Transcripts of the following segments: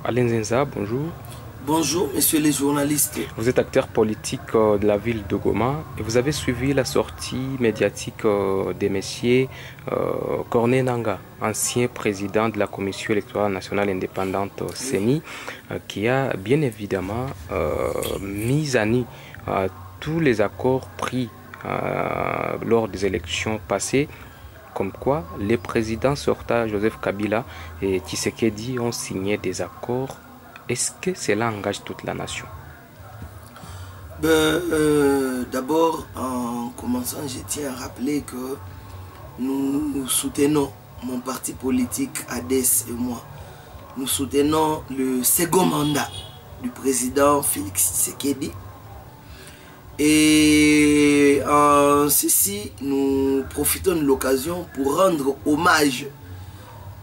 Alain Zenza, bonjour. Bonjour, messieurs les journalistes. Vous êtes acteur politique de la ville de Goma et vous avez suivi la sortie médiatique des messieurs Corneille Nangaa, ancien président de la Commission électorale nationale indépendante CENI, qui a bien évidemment mis à nu tous les accords pris lors des élections passées, comme quoi les présidents sortants Joseph Kabila et Tshisekedi ont signé des accords. Est-ce que cela engage toute la nation? D'abord, en commençant, je tiens à rappeler que nous soutenons, mon parti politique ADES et moi, nous soutenons le second mandat du président Félix Tshisekedi. Et en ceci, nous profitons de l'occasion pour rendre hommage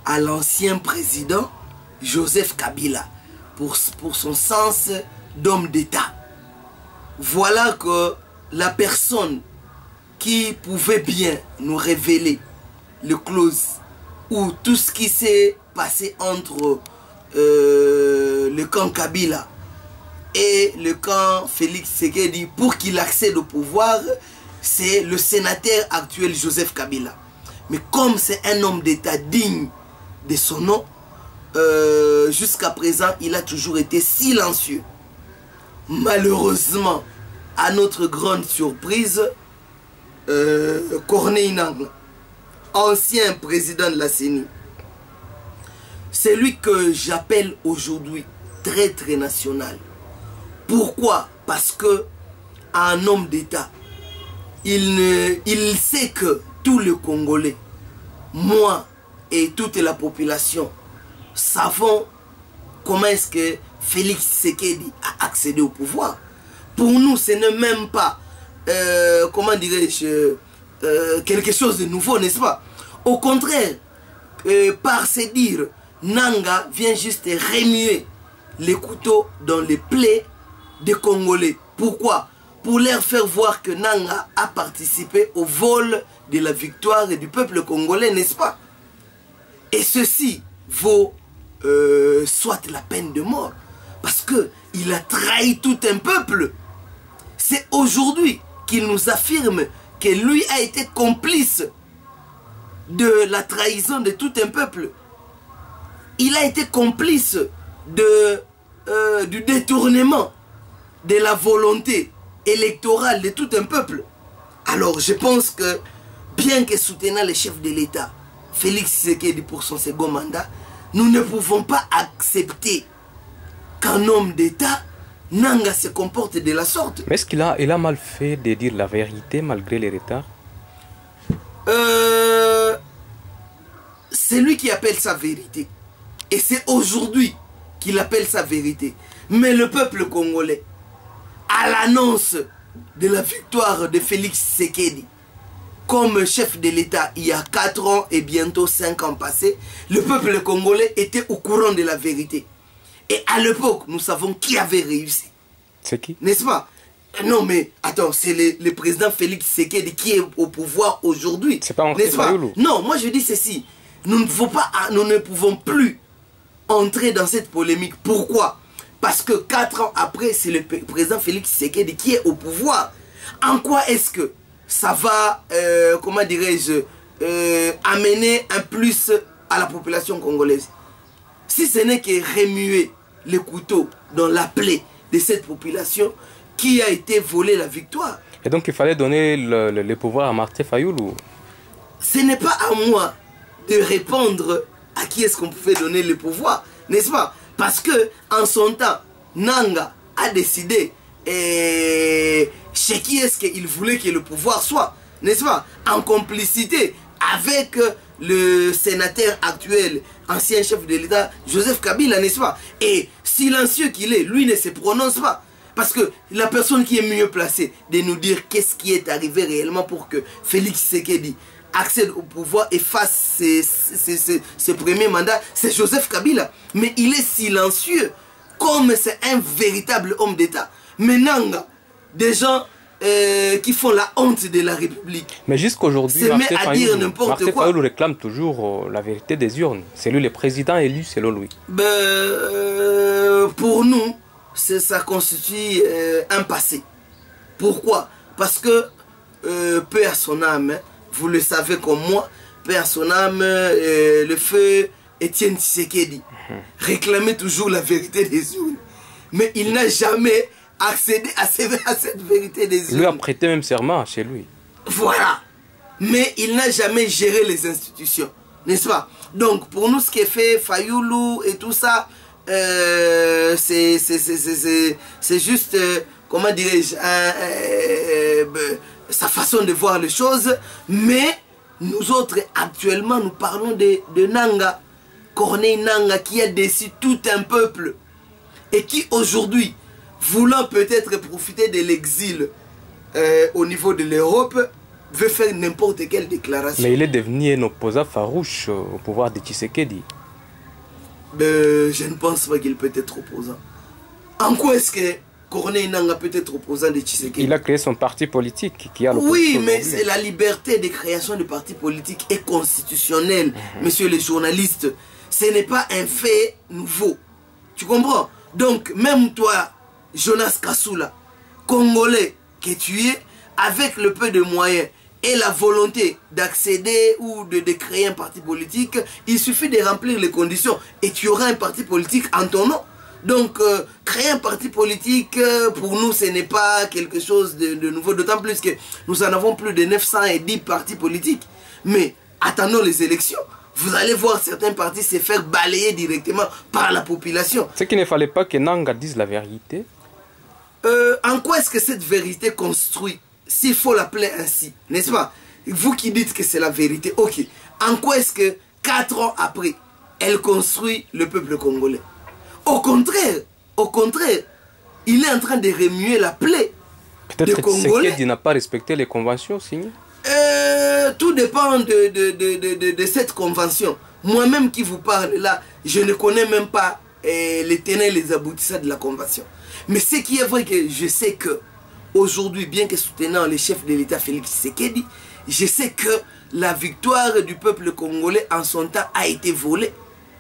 à l'ancien président Joseph Kabila pour son sens d'homme d'État. Voilà que la personne qui pouvait bien nous révéler le clause ou tout ce qui s'est passé entre le camp Kabila et le camp Félix Tshisekedi pour qu'il accède au pouvoir, c'est le sénateur actuel Joseph Kabila. Mais comme c'est un homme d'État digne de son nom, jusqu'à présent, il a toujours été silencieux. Malheureusement, à notre grande surprise, Corneille Nangaa, ancien président de la CENI, c'est lui que j'appelle aujourd'hui traître national. Pourquoi? Parce que un homme d'État, il sait que tous les Congolais, moi et toute la population, savons comment est-ce que Félix Tshisekedi a accédé au pouvoir. Pour nous, ce n'est même pas, comment dirais-je, quelque chose de nouveau, n'est-ce pas? Au contraire, par ses dires, Nangaa vient juste remuer les couteaux dans les plaies des Congolais. Pourquoi? Pour leur faire voir que Nangaa a participé au vol de la victoire du peuple congolais, n'est-ce pas? Et ceci vaut soit la peine de mort, parce qu'il a trahi tout un peuple. C'est aujourd'hui qu'il nous affirme que lui a été complice de la trahison de tout un peuple. Il a été complice du détournement de la volonté électorale de tout un peuple. Alors je pense que, bien que soutenant le chef de l'État, Félix Tshisekedi, pour son second mandat, nous ne pouvons pas accepter qu'un homme d'État, Nangaa, se comporte de la sorte. Mais est-ce qu'il a mal fait de dire la vérité malgré les retards? C'est lui qui appelle sa vérité. Et c'est aujourd'hui qu'il appelle sa vérité. Mais le peuple congolais, à l'annonce de la victoire de Félix Tshisekedi comme chef de l'État il y a 4 ans et bientôt 5 ans passés, le peuple congolais était au courant de la vérité. Et à l'époque, nous savons qui avait réussi. C'est qui? N'est-ce pas? Non mais, attends, c'est le président Félix Tshisekedi qui est au pouvoir aujourd'hui. C'est pas Martin Fayulu? Non, moi je dis ceci. Nous ne pouvons plus entrer dans cette polémique. Pourquoi? Parce que 4 ans après, c'est le président Félix Tshisekedi qui est au pouvoir. En quoi est-ce que ça va, comment dirais-je, amener un plus à la population congolaise? Si ce n'est que remuer les couteaux dans la plaie de cette population qui a été volée la victoire. Et donc il fallait donner le pouvoir à Martin Fayulu? Ce n'est pas à moi de répondre à qui est-ce qu'on pouvait donner le pouvoir, n'est-ce pas? Parce que en son temps, Nangaa a décidé chez qui est-ce qu'il voulait que le pouvoir soit, n'est-ce pas? En complicité avec le sénateur actuel, ancien chef de l'État, Joseph Kabila, n'est-ce pas? Et silencieux qu'il est, lui ne se prononce pas. Parce que la personne qui est mieux placée de nous dire qu'est-ce qui est arrivé réellement pour que Félix Tshisekedi accède au pouvoir et fasse ses premiers mandats, c'est Joseph Kabila. Mais il est silencieux, comme c'est un véritable homme d'État. Mais Nangaa, des gens qui font la honte de la République. Mais jusqu'aujourd'hui, Martin Fayulu réclame toujours la vérité des urnes. C'est lui le président élu selon lui. Pour nous, ça constitue un passé. Pourquoi? Parce que peu à son âme, vous le savez comme moi, peu à son âme, le feu Étienne Tshisekedi réclamait toujours la vérité des urnes. Mais il n'a jamais accédé à cette vérité des urnes. Lui a prêté même serment chez lui. Voilà. Mais il n'a jamais géré les institutions. N'est-ce pas? Donc, pour nous, ce qui est fait, Fayulu et tout ça, c'est juste, comment dirais-je, sa façon de voir les choses. Mais nous autres, actuellement, nous parlons de Nanga, Corneille Nanga, qui a déçu tout un peuple. Et qui, aujourd'hui, voulant peut-être profiter de l'exil au niveau de l'Europe, veut faire n'importe quelle déclaration. Mais il est devenu un opposant farouche au pouvoir de Tshisekedi. Je ne pense pas qu'il peut être opposant. En quoi est-ce que Corneille Nanga peut être opposant de Tshisekedi? Il a créé son parti politique qui a l'opposition. Oui, mais c'est la liberté de création de partis politiques est constitutionnelle, messieurs les journalistes. Ce n'est pas un fait nouveau. Tu comprends? Donc, même toi, Jonas Kassoula, Congolais que tu es, avec le peu de moyens et la volonté d'accéder ou de créer un parti politique, il suffit de remplir les conditions et tu auras un parti politique en ton nom. Donc, créer un parti politique, pour nous, ce n'est pas quelque chose de nouveau, d'autant plus que nous en avons plus de 910 partis politiques. Mais attendons les élections. Vous allez voir certains partis se faire balayer directement par la population. C'est qu'il ne fallait pas que Nanga dise la vérité. En quoi est-ce que cette vérité construit, s'il faut l'appeler ainsi, n'est-ce pas? Vous qui dites que c'est la vérité, ok. En quoi est-ce que 4 ans après, elle construit le peuple congolais? Au contraire, il est en train de remuer la plaie. Peut-être que Tshisekedi n'a pas respecté les conventions signées. Tout dépend de cette convention. Moi-même qui vous parle là, je ne connais même pas les tenants et les aboutissants de la convention. Mais ce qui est vrai, que je sais que aujourd'hui, bien que soutenant le chef de l'État Félix Tshisekedi, je sais que la victoire du peuple congolais en son temps a été volée.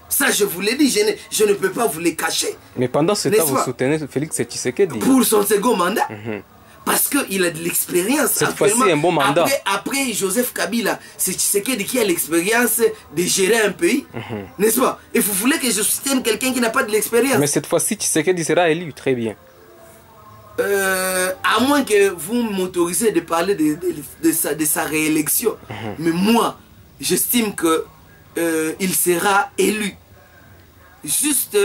Ça, je vous l'ai dit, je ne peux pas vous le cacher. Mais pendant ce temps, vous soutenez Félix Tshisekedi pour son second mandat. Parce qu'il a de l'expérience. Cette fois-ci, un bon mandat. Après Joseph Kabila, c'est Tshisekedi qui a l'expérience de gérer un pays. N'est-ce pas? Et vous voulez que je soutienne quelqu'un qui n'a pas de l'expérience? Mais cette fois-ci, Tshisekedi sera élu. Très bien. À moins que vous m'autorisez de parler de sa réélection. Mais moi, j'estime que il sera élu. Juste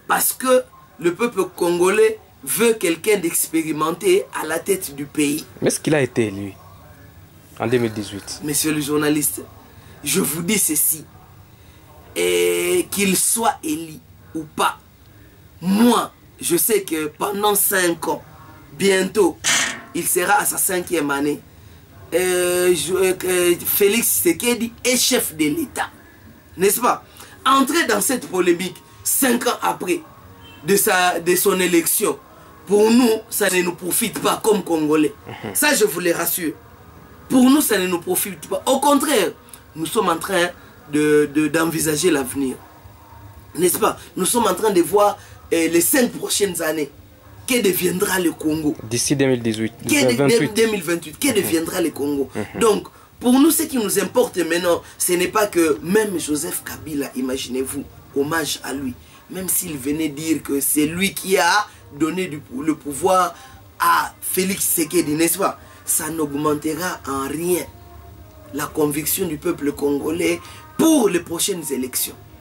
parce que le peuple congolais veut quelqu'un d'expérimenté à la tête du pays. Mais est-ce qu'il a été élu en 2018? Monsieur le journaliste, je vous dis ceci. Qu'il soit élu ou pas, moi, je sais que pendant 5 ans, bientôt, il sera à sa 5e année. Félix Tshisekedi est chef de l'État. N'est-ce pas? Entrer dans cette polémique 5 ans après de son élection, pour nous, ça ne nous profite pas comme Congolais. Ça, je vous le rassure. Pour nous, ça ne nous profite pas. Au contraire, nous sommes en train d'envisager l'avenir. N'est-ce pas? Nous sommes en train de voir les 5 prochaines années. Que deviendra le Congo? D'ici 2018, 2028, que deviendra le Congo? Donc, pour nous, ce qui nous importe maintenant, ce n'est pas que même Joseph Kabila, imaginez-vous, hommage à lui, même s'il venait dire que c'est lui qui a donné le pouvoir à Félix Tshisekedi, n'est-ce pas? Ça n'augmentera en rien la conviction du peuple congolais pour les prochaines élections.